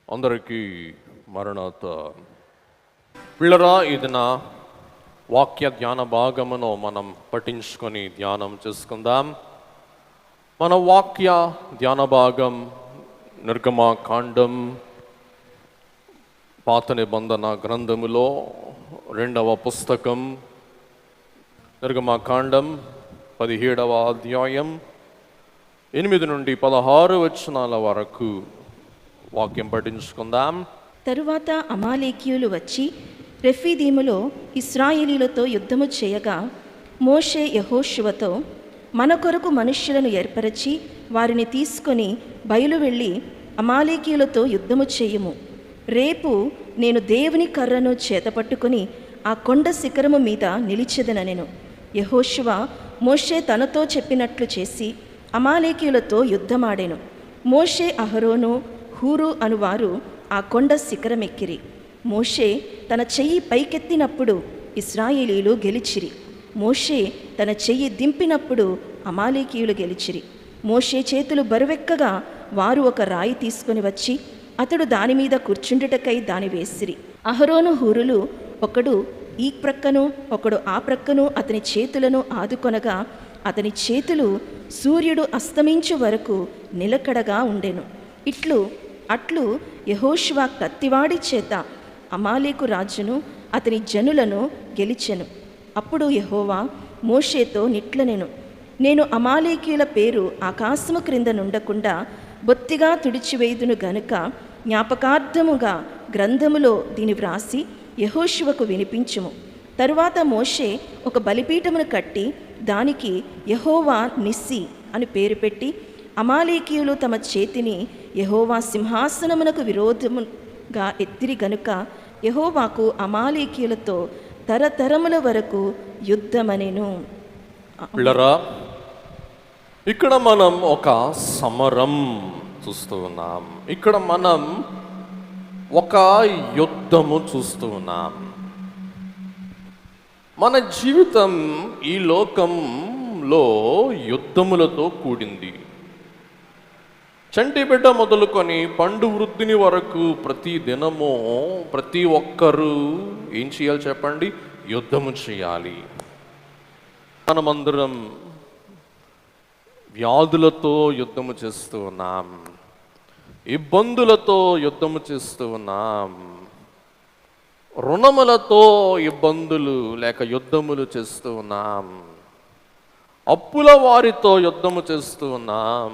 అందరికీ మరణాత. పిల్లరా, ఇది నా వాక్య ధ్యాన భాగమును మనం పఠించుకొని ధ్యానం చేసుకుందాం. మన వాక్య ధ్యాన భాగం నిర్గమకాండం పాత నిబంధన గ్రంథములో 2వ పుస్తకం నిర్గమకాండం 17వ అధ్యాయం 8 నుండి 16 వచనాల వరకు వాక్యం పఠించుకుందాం. తరువాత అమాలేకీయులు వచ్చి రెఫీదీములో ఇశ్రాయేలీలతో యుద్ధము చేయగా మోషే యెహోషువతో, మన కొరకు మనుష్యులను ఏర్పరచి వారిని తీసుకొని బయలు వెళ్ళి అమాలేకీయులతో యుద్ధము చేయుము. రేపు నేను దేవుని కర్రను చేతపట్టుకుని ఆ కొండ శిఖరము మీద నిలిచెదనెను. యెహోషువ మోషే తనతో చెప్పినట్లు చేసి అమాలేకీయులతో యుద్ధమాడెను. మోషే, అహరోను, హూరు అనువారు ఆ కొండ శిఖరమెక్కిరి. మోషే తన చెయ్యి పైకెత్తినప్పుడు ఇశ్రాయేలీలు గెలిచిరి. మోషే తన చెయ్యి దింపినప్పుడు అమాలేకీయులు గెలిచిరి. మోషే చేతులు బరువెక్కగా వారు ఒక రాయి తీసుకొని వచ్చి అతడు దాని మీద కూర్చుండుటకై దాని వేసిరి. అహరోను, హూరులు ఒకడు ఈ ప్రక్కను ఒకడు ఆ ప్రక్కను అతని చేతులను ఆదుకొనగా అతని చేతులు సూర్యుడు అస్తమించు వరకు నిలకడగా ఉండెను. అట్లు యెహోషువ కత్తివాడి చేత అమాలేకు రాజును అతని జనులను గెలిచెను. అప్పుడు యెహోవా మోషేతో నిట్లనెను, నేను అమాలేకీయుల పేరు ఆకాశము క్రింద నుండకుండా బొత్తిగా తుడిచివేయుదును గనుక జ్ఞాపకార్థముగా గ్రంథములో దీని వ్రాసి యెహోషువకు వినిపించుము. తరువాత మోషే ఒక బలిపీఠమును కట్టి దానికి యెహోవా నిస్సి అని పేరు పెట్టి, అమాలేకీయులు తమ చేతిని యెహోవా సింహాసనమునకు విరోధముగా ఎత్తిరి గనుక యెహోవాకు అమాలేకీయులతో తరతరముల వరకు యుద్ధమనెను. పిల్లరా, ఇక్కడ మనం ఒక సమరం చూస్తూ ఉన్నాం. ఇక్కడ మనం ఒక యుద్ధము చూస్తూ ఉన్నాం. మన జీవితం ఈ లోకంలో యుద్ధములతో కూడింది. చంటి బిడ్డ మొదలుకొని పండు వృద్ధిని వరకు ప్రతి దినము ప్రతి ఒక్కరూ ఏం చేయాలి చెప్పండి? యుద్ధము చేయాలి. మనమందరం వ్యాధులతో యుద్ధము చేస్తూ ఉన్నాం, ఇబ్బందులతో యుద్ధము చేస్తూ ఉన్నాం, రుణములతో ఇబ్బందులు లేక యుద్ధములు చేస్తూ ఉన్నాం, అప్పుల వారితో యుద్ధము చేస్తూ ఉన్నాం,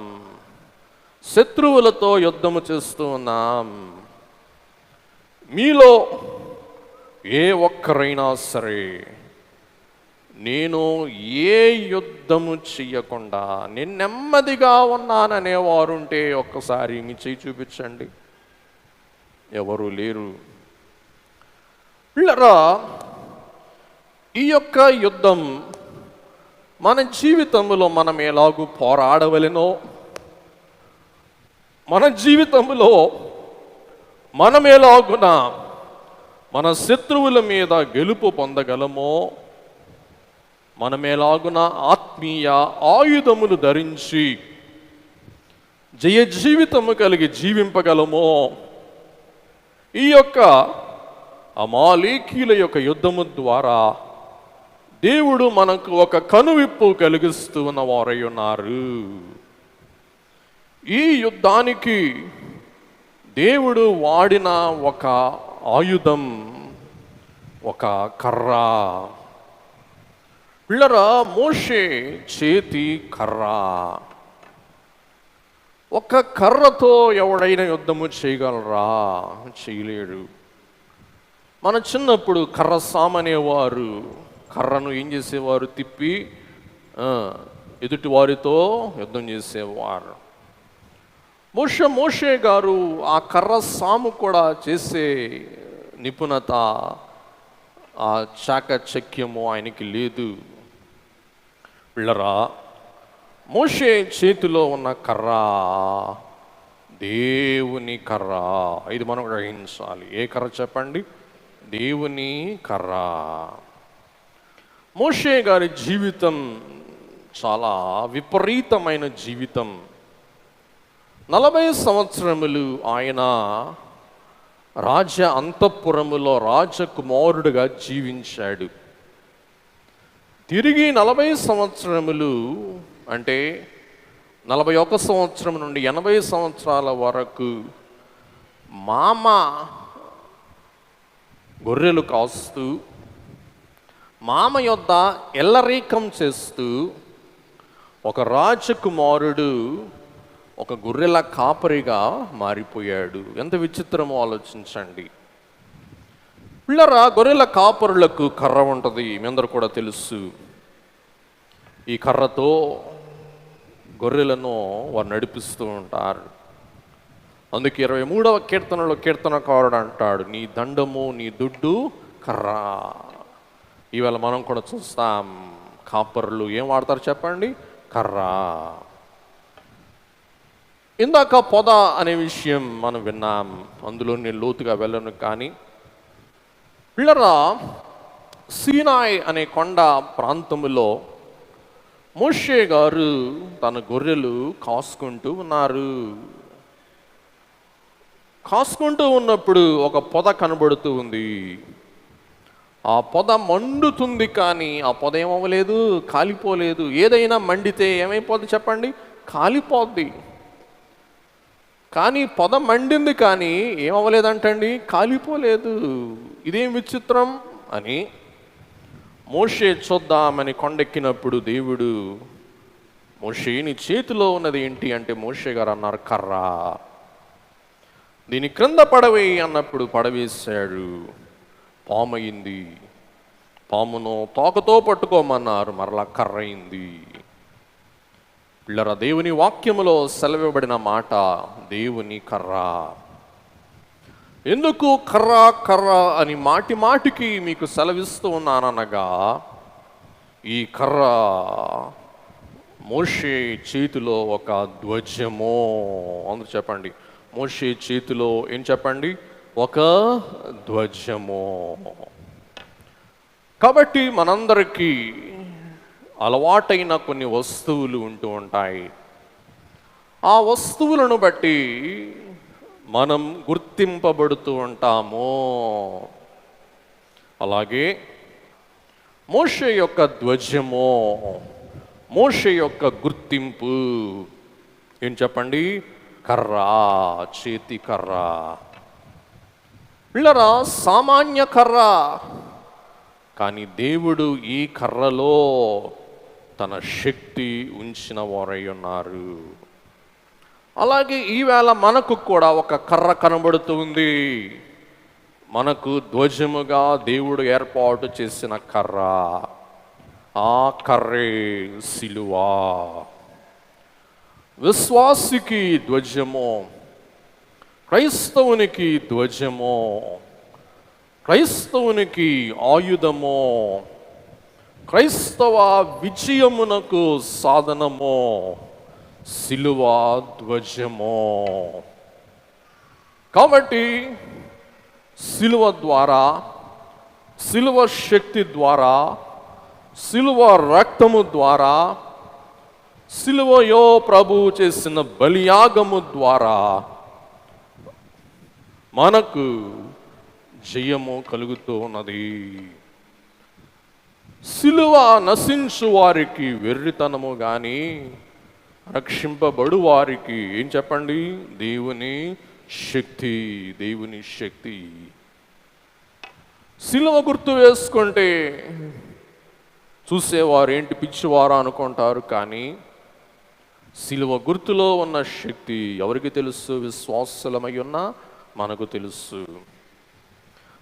శత్రువులతో యుద్ధము చేస్తూ ఉన్నాం. మీలో ఏ ఒక్కరైనా సరే నేను ఏ యుద్ధము చెయ్యకుండా నేను నెమ్మదిగా ఉన్నాననేవారుంటే ఒక్కసారి మీ చేయి చూపించండి. ఎవరు లేరు. పిల్లరా, ఈ యొక్క యుద్ధం మన జీవితంలో మనం ఎలాగూ పోరాడవలెనో, మన జీవితంలో మనం ఎలాగున మన శత్రువుల మీద గెలుపు పొందగలమో, మనం ఎలాగున ఆత్మీయ ఆయుధములు ధరించి జయ జీవితము కలిగి జీవింపగలమో, ఈ యొక్క అమాలేకీయుల యొక్క యుద్ధము ద్వారా దేవుడు మనకు ఒక కనువిప్పు కలిగిస్తూ ఉన్న వారై ఉన్నారు. ఈ యుద్ధానికి దేవుడు వాడిన ఒక ఆయుధం ఒక కర్ర. పిల్లరా, మోషే చేతి కర్ర. ఒక కర్రతో ఎవడైనా యుద్ధము చేయగలరా? చేయలేడు. మన చిన్నప్పుడు కర్ర సామనేవారు కర్రను ఏం చేసేవారు? తిప్పి ఎదుటి వారితో యుద్ధం చేసేవారు. మోషే గారు ఆ కర్ర సాము కూడా చేసే నిపుణత, ఆ చాకచక్యము ఆయనకి లేదు. పిల్లరా, మోషే చేతిలో ఉన్న కర్ర దేవుని కర్ర. ఇది మనం గ్రహించాలి. ఏ కర్ర చెప్పండి? దేవుని కర్ర. మోషే గారి జీవితం చాలా విపరీతమైన జీవితం. 40 సంవత్సరములు ఆయన రాజ అంతఃపురములో రాజకుమారుడుగా జీవించాడు. తిరిగి 40 సంవత్సరములు అంటే 41 సంవత్సరం నుండి 80 సంవత్సరాల వరకు మామ గొర్రెలు కాస్తూ, మామ యొద్ద ఎల్లరీకం చేస్తూ ఒక రాజకుమారుడు ఒక గొర్రెల కాపరిగా మారిపోయాడు. ఎంత విచిత్రమో ఆలోచించండి. పిల్లరా, గొర్రెల కాపరులకు కర్ర ఉంటుంది, మీ అందరూ కూడా తెలుసు. ఈ కర్రతో గొర్రెలను వారు నడిపిస్తూ ఉంటారు. అందుకే 23వ కీర్తనలో కీర్తనకారుడు అంటాడు, నీ దండము నీ దుడ్డు కర్ర. ఈవేళ మనం కూడా చూస్తాం, కాపరులు ఏం వాడతారు చెప్పండి? కర్ర. ఇందాక పొద అనే విషయం మనం విన్నాం, అందులో నేను లోతుగా వెళ్ళను. కానీ పిల్లరా, సీనాయ్ అనే కొండ ప్రాంతములో మోషే గారు తన గొర్రెలు కాసుకుంటూ ఉన్నారు. కాసుకుంటూ ఉన్నప్పుడు ఒక పొద కనబడుతూ ఉంది. ఆ పొద మండుతుంది, కానీ ఆ పొద ఏమవ్వలేదు, కాలిపోలేదు. ఏదైనా మండితే ఏమైపోద్ది చెప్పండి? కాలిపోద్ది. కానీ పొద మండింది, కానీ ఏమవ్వలేదంటండి, కాలిపోలేదు. ఇదేం విచిత్రం అని మోషే చూద్దామని కొండెక్కినప్పుడు దేవుడు, మోషే నీ చేతిలో ఉన్నది ఏంటి అంటే, మోషే గారు అన్నారు కర్ర. దీని క్రింద పడవేయి అన్నప్పుడు పడవేశాడు. పాము అయింది. పామును తోకతో పట్టుకోమన్నారు, మరలా కర్ర అయింది. పిల్లరా, దేవుని వాక్యములో సెలవివ్వబడిన మాట దేవుని కర్ర. ఎందుకు కర్ర కర్ర అని మాటి మాటికి మీకు సెలవిస్తూ ఉన్నాననగా, ఈ కర్ర మోషే చేతిలో ఒక ధ్వజము. అందరూ చెప్పండి, మోషే చేతిలో ఏం చెప్పండి? ఒక ధ్వజము. కాబట్టి మనందరికీ అలవాటైన కొన్ని వస్తువులు ఉంటూ ఉంటాయి. ఆ వస్తువులను బట్టి మనం గుర్తింపబడుతూ ఉంటాము. అలాగే మోషే యొక్క ధ్వజము, మోషే యొక్క గుర్తింపు ఏం చెప్పండి? కర్ర, చేతి కర్ర. పిల్లరా, సామాన్య కర్ర, కానీ దేవుడు ఈ కర్రలో తన శక్తి ఉంచిన వారై ఉన్నారు. అలాగే ఈవేళ మనకు కూడా ఒక కర్ర కనబడుతుంది. మనకు ధ్వజముగా దేవుడు ఏర్పాటు చేసిన కర్ర. ఆ కర్రే సిలువ. విశ్వాసికి ధ్వజము, క్రైస్తవునికి ధ్వజము, క్రైస్తవునికి ఆయుధము, క్రైస్తవ విజయమునకు సాధనము సిలువ ధ్వజము. కాబట్టి సిలువ ద్వారా, సిలువ శక్తి ద్వారా, సిలువ రక్తము ద్వారా, సిలువయో ప్రభువు చేసిన బలియాగము ద్వారా మనకు జయము కలుగుతూ ఉన్నది. సిలువ నశించు వారికి వెర్రితనము, కానీ రక్షింపబడు వారికి ఏం చెప్పండి? దేవుని శక్తి, దేవుని శక్తి. సిలువ గుర్తు వేసుకుంటే చూసేవారు ఏంటి పిచ్చివారా అనుకుంటారు, కానీ సిలువ గుర్తులో ఉన్న శక్తి ఎవరికి తెలుసు? విశ్వాసులమై ఉన్న మనకు తెలుసు.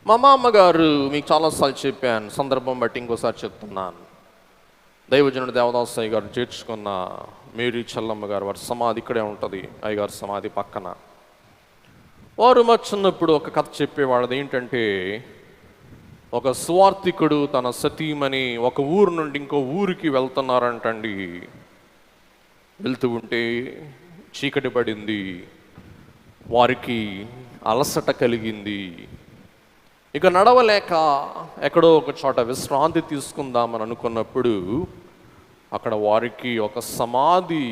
మా మామగారు మీకు చాలాసార్లు చెప్పాను, సందర్భం బట్టి ఇంకోసారి చెప్తున్నాను. దైవజనుడు దేవదాసయ్య గారు చేర్చుకున్న మేరీ చల్లమ్మ గారు, వారి సమాధి ఇక్కడే ఉంటుంది, అయ్యగారి సమాధి పక్కన. వారు మా చిన్నప్పుడు ఒక కథ చెప్పేవాళ్ళది. ఏంటంటే, ఒక సువార్థికుడు తన సతీమణి ఒక ఊరు నుండి ఇంకో ఊరికి వెళ్తున్నారంటండి. వెళ్తూ ఉంటే చీకటి పడింది, వారికి అలసట కలిగింది. ఇక నడవలేక ఎక్కడో ఒక చోట విశ్రాంతి తీసుకుందామని అనుకున్నప్పుడు అక్కడ వారికి ఒక సమాధి,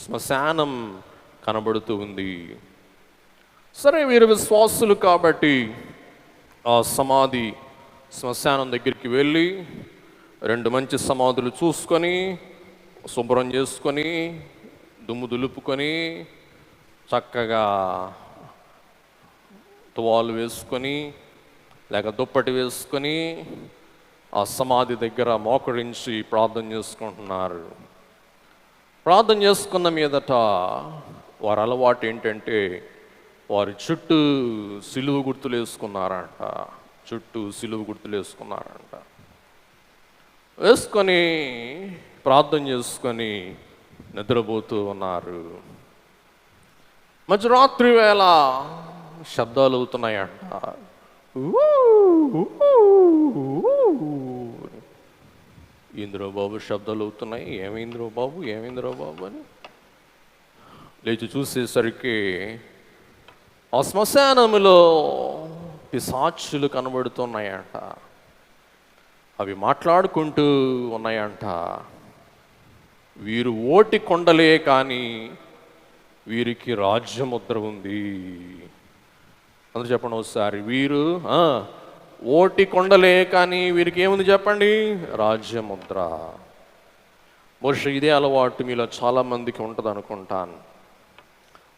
శ్మశానం కనబడుతూ ఉంది. సరే, వీరు విశ్వాసులు కాబట్టి ఆ సమాధి శ్మశానం దగ్గరికి వెళ్ళి 2 మంచి సమాధులు చూసుకొని, శుభ్రం చేసుకొని, దుమ్ము దులుపుకొని, చక్కగా తువాలు వేసుకొని లేక దుప్పటి వేసుకొని ఆ సమాధి దగ్గర మోకరించి ప్రార్థన చేసుకుంటున్నారు. ప్రార్థన చేసుకున్న మీదట వారి అలవాటు ఏంటంటే వారి చుట్టూ సిలువ గుర్తులు వేసుకున్నారంట. వేసుకొని ప్రార్థన చేసుకొని నిద్రపోతూ ఉన్నారు. మధ్యరాత్రి వేళ శబ్దాలు అవుతున్నాయంట. ఏంద్రో బాబు శబ్దాలు అవుతున్నాయి, ఏమైంద్రో బాబు అని లేచి చూసేసరికి ఆ శ్మశానములో పిశాచులు కనబడుతున్నాయంట. అవి మాట్లాడుకుంటూ ఉన్నాయంట. వీరు ఓటి కొండలే కానీ వీరికి రాజ్యముద్ర ఉంది. అందరూ చెప్పండి ఒకసారి. వీరు ఓటి కొండలే కానీ వీరికి ఏముంది చెప్పండి? రాజ్యముద్ర. బహుశా ఇదే అలవాటు మీలో చాలామందికి ఉంటుంది అనుకుంటాను.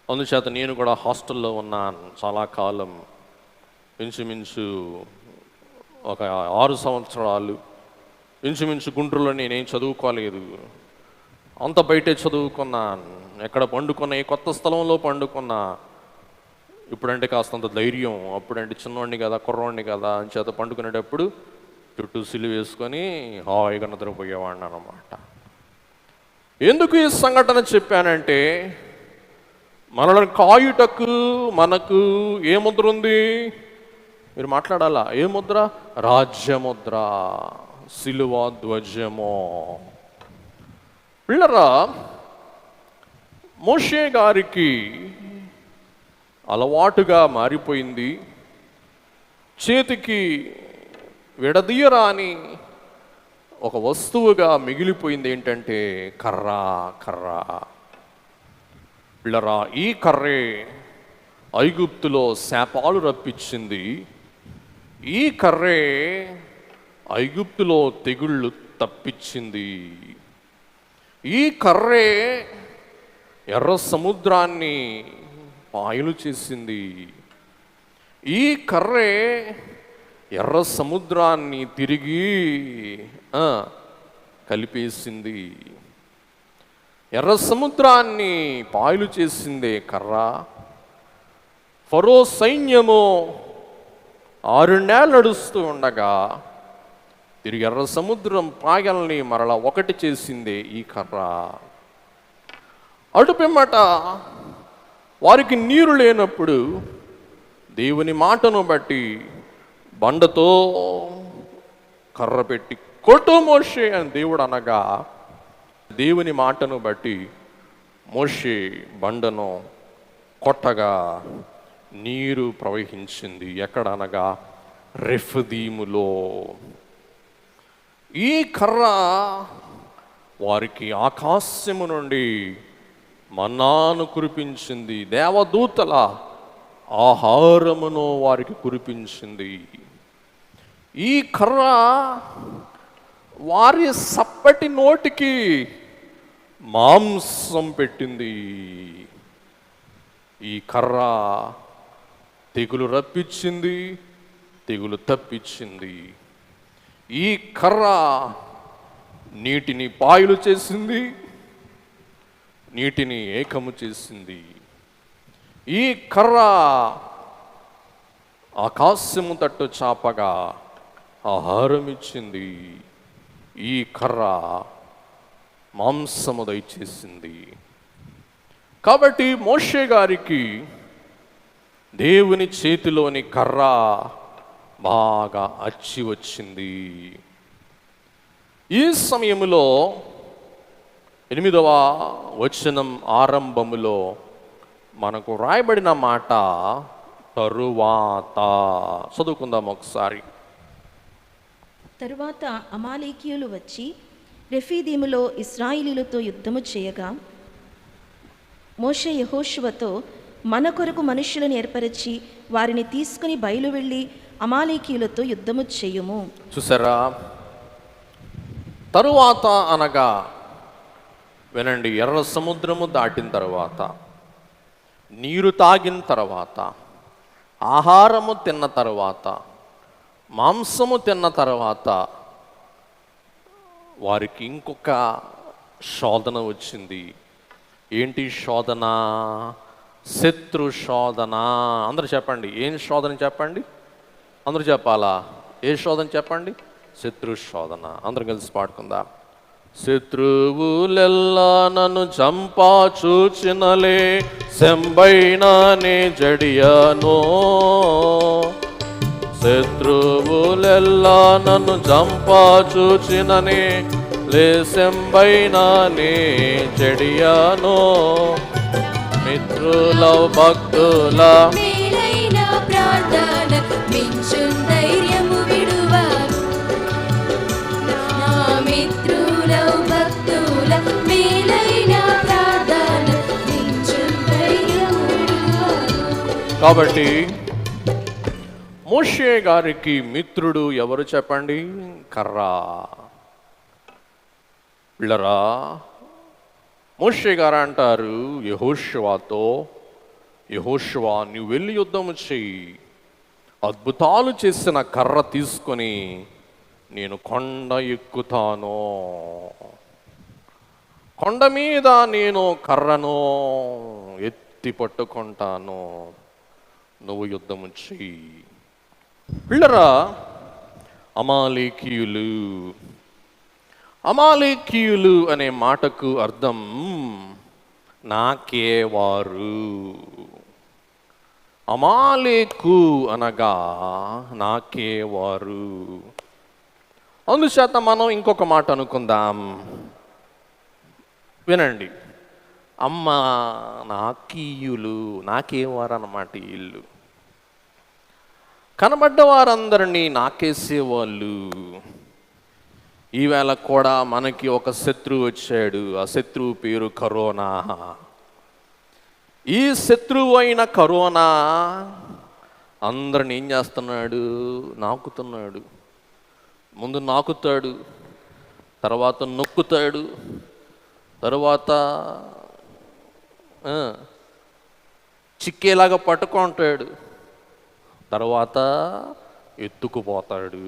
అందుచేత నేను కూడా హాస్టల్లో ఉన్నాను చాలా కాలం, ఇంచుమించు ఒక 6 సంవత్సరాలు. ఇంచుమించు గుంటూరులో నేనేం చదువుకోలేదు, అంత బయటే చదువుకున్నాను. ఎక్కడ పండుకున్నా, ఏ కొత్త స్థలంలో పండుకున్నా. ఇప్పుడంటే కాస్తంత ధైర్యం, అప్పుడంటే చిన్నవాడిని కదా, కుర్రవాడిని కదా అని చేత పండుకునేటప్పుడు చుట్టూ సిలువ వేసుకొని హాయిగా నిద్రపోయేవాడిని అన్నమాట. ఎందుకు ఈ సంఘటన చెప్పానంటే, మనల్ని కాయుటకు మనకు ఏ ముద్ర ఉంది? మీరు మాట్లాడాలా? ఏ ముద్ర? రాజ్యముద్ర, సిలువ ధ్వజము. పిల్లరా, మోషే గారికి అలవాటుగా మారిపోయింది. చేతికి విడదీయరాని ఒక వస్తువుగా మిగిలిపోయింది ఏంటంటే కర్ర. పిల్లరా, ఈ కర్రే ఐగుప్తులో శాపాలు రప్పించింది. ఈ కర్రే ఐగుప్తులో తెగుళ్ళు తప్పించింది. ఈ కర్రే ఎర్ర సముద్రాన్ని పాయలు చేసింది. ఈ కర్రే ఎర్ర సముద్రాన్ని తిరిగి కలిపేసింది. ఎర్ర సముద్రాన్ని పాయలు చేసిందే కర్ర. ఫరో సైన్యము 6 నెలలు నడుస్తూ ఉండగా తిరిగి ఎర్ర సముద్రం పాయల్ని మరలా ఒకటి చేసిందే ఈ కర్ర. అటుపిమ్మట వారికి నీరు లేనప్పుడు దేవుని మాటను బట్టి బండతో కర్ర పెట్టి కొట్టు మోషే అని దేవుడు అనగా, దేవుని మాటను బట్టి మోషే బండను కొట్టగా నీరు ప్రవహించింది. ఎక్కడ అనగా రెఫదీములో. ఈ కర్ర వారికి ఆకాశము నుండి మన్నాను కురిపించింది. దేవదూతల ఆహారమును వారికి కురిపించింది. ఈ కర్ర వారి సప్పటి నోటికి మాంసం పెట్టింది. ఈ కర్ర తెగులు రప్పించింది, తెగులు తప్పించింది. ఈ కర్ర నీటిని పాయలు చేసింది, నీటిని ఏకము చేసింది. ఈ కర్ర ఆకాశము తట్టు చాపగా ఆహారం ఇచ్చింది. ఈ కర్ర మాంసము దయచేసింది. కాబట్టి మోషే గారికి దేవుని చేతిలోని కర్ర బాగా అచ్చి వచ్చింది. ఈ సమయంలో 8వ వచనం ఆరంభములో మనకు రాయబడిన మాట తరువాత. చదువుకుందాం ఒకసారి. తరువాత అమాలేకీయులు వచ్చి రెఫీదీములో ఇశ్రాయేలీయులతో యుద్ధము చేయగా మోషే యెహోషువతో, మన కొరకు మనుష్యులను ఏర్పరిచి వారిని తీసుకుని బయలు వెళ్ళి అమాలేకీయులతో యుద్ధము చేయుము. చూసారా? తరువాత అనగా వినండి, ఎర్ర సముద్రము దాటిన తర్వాత, నీరు తాగిన తర్వాత, ఆహారము తిన్న తర్వాత, మాంసము తిన్న తర్వాత వారికి ఇంకొక శోధన వచ్చింది. ఏంటి శోధన? శత్రు శోధన. అందరూ చెప్పండి, ఏం శోధన చెప్పండి? అందరూ చెప్పాలా? ఏ శోధన చెప్పండి? శత్రు శోధన. అందరం కలిసి పాడుకుందాం. శత్రువులెల్లా నన్ను చంపా చూచినలే, సెంబైనానే జడియానో. శత్రువులెల్లా నన్ను చంపా చూచిననే, లేసెంబైనానే జడియానో. మిత్రుల భక్తుల మేలైన ప్రార్థన మించున్ ధైర్యము విడువారు. నా మిత్రుల భక్తుల మేలైన ప్రార్థన మించున్ ధైర్యము విడువారు. కాబట్టి మోషే గారికి మిత్రుడు ఎవరు చెప్పండి? కర్ర. పిల్లరా, మోషే గారు అంటారు యెహోషువతో, యెహోషువ నువ్వు వెళ్ళి యుద్ధము చెయ్యి, అద్భుతాలు చేసిన కర్ర తీసుకొని నేను కొండ ఎక్కుతాను, కొండ మీద నేను కర్రను ఎత్తి పట్టుకుంటాను, నువ్వు యుద్ధము చెయ్యి. పిల్లరా, అమాలేకీయులు. అమాలేకీయులు అనే మాటకు అర్థం నాకేవారు. అమాలేకు అనగా నాకేవారు. అందుచేత మనం ఇంకొక మాట అనుకుందాం. వినండి, అమ్మ నాకీయులు, నాకేవారు అన్నమాట. ఇల్లు కనబడ్డ వారందరినీ నాకేసేవాళ్ళు. ఈవేళ కూడా మనకి ఒక శత్రువు వచ్చాడు. ఆ శత్రువు పేరు కరోనా. ఈ శత్రువు అయిన కరోనా అందరిని ఏం చేస్తున్నాడు? నాకుతున్నాడు. ముందు నాకుతాడు, తర్వాత నొక్కుతాడు, తర్వాత చిక్కేలాగా పట్టుకుంటాడు, తర్వాత ఎత్తుకుపోతాడు.